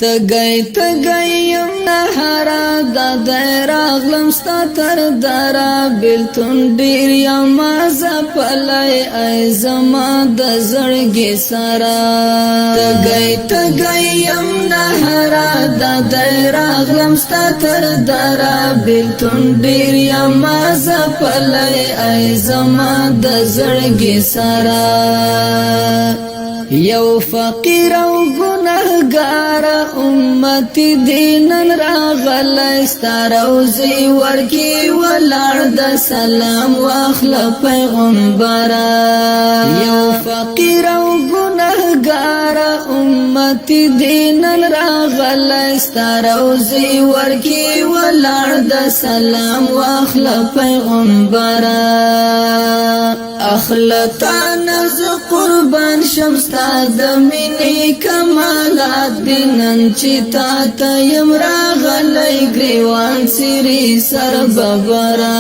تگئی یم نهرا دا راغلم ستا تر دارا بیلتون ډیر یم زپلای ای زما د زړګي سرا تگئی یم نهرا دا راغلم ستا تر دارا بیلتون ډیر یم زپلای ای زما د زړګي سرا یو فقیر او گناهگار امتی دینن راغلی ستا روزی ورکی ولاړ د سلام واخل پیغمبرا یو فقیر او گناهگار امتی دینن راغلی ستا روزی ورکی ولاړ د سلام واخل پیغمبرا اخلطان ز قربان شمستا د مینې کمالات دینن چې تا ته یم راغلی ګریوان سری سر ببرا